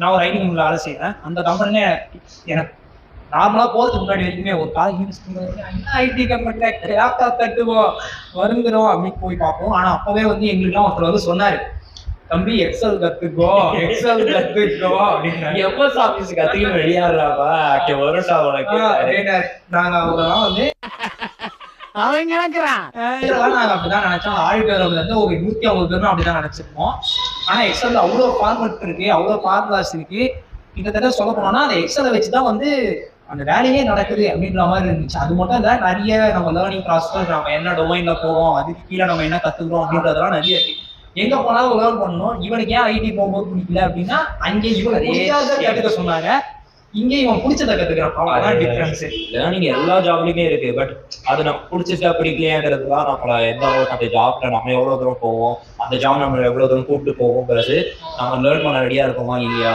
நான் ஒரு ஐடி கம்பெனியில் வேலை செய்கிறேன். அந்த கம்பெனிலே எனக்கு நார்மலாக போகிறதுக்கு முன்னாடி வரைக்குமே ஒரு கால் ஐடி கம்பெனியில் லேப்டாப் தட்டுவோம் வருந்துடும் அப்படின்னு போய் பார்ப்போம். ஆனால் அப்போவே வந்து எங்களுக்குலாம் ஒருத்தர் வந்து சொன்னார், தம்பி எக்ஸல் கத்துக்கோ அப்படின்னு. எம்எஸ் ஆபீஸ் கத்துக்கிட்டு வெளியாடுறாப்பா வருஷா உனக்கு நாங்க அவங்கலாம் வந்து நாங்க அப்படிதான் நினைச்சோம். ஆடிட்டர் வந்து ஒரு 150 பேரும் அப்படிதான் நினைச்சிருப்போம். ஆனா எக்ஸல்ல அவ்வளோ ஃபார்மட் இருக்கு, அவ்வளோ ஃபார்முலாஸ் இருக்கு. கிட்டத்தட்ட சொல்ல போனோம்னா அந்த எக்ஸலை வச்சுதான் வந்து அந்த வேலையே நடக்குது அப்படின்ற மாதிரி இருந்துச்சு. அது மட்டும் இல்ல, நிறைய நம்ம லேர்னிங் ப்ராசஸ், நம்ம என்ன டொமைன்ல போறோம், அதுக்கு கீழே நம்ம என்ன கத்துக்கிறோம் அப்படின்றதெல்லாம் நிறைய இருக்கு. எங்க போனாலும் லேர்ன் பண்ணணும். இவனுக்கு ஏன் ஐடி போகும்போது பிடிக்கல அப்படின்னா, அங்கே இவன் கத்துக்க சொன்னாங்க, இங்கே இவன் பிடிச்சதை கத்துக்கிறான். அவ்வளவுதான் டிஃபரன்ஸ். லேர்னிங் எல்லா ஜாப்லயுமே இருக்கு. பட் அது நம்ம பிடிச்சிட்டா பிடிக்கலையாங்கிறது தான் நம்மள எந்த அளவுக்கு அந்த ஜாப்ல நம்ம எவ்வளவு தூரம் போவோம், அந்த ஜாப் நம்ம எவ்வளவு தூரம் கூப்பிட்டு போவோங்கிறது நம்ம லேர்ன் பண்ண ரெடியா இருக்கோமா இல்லையா.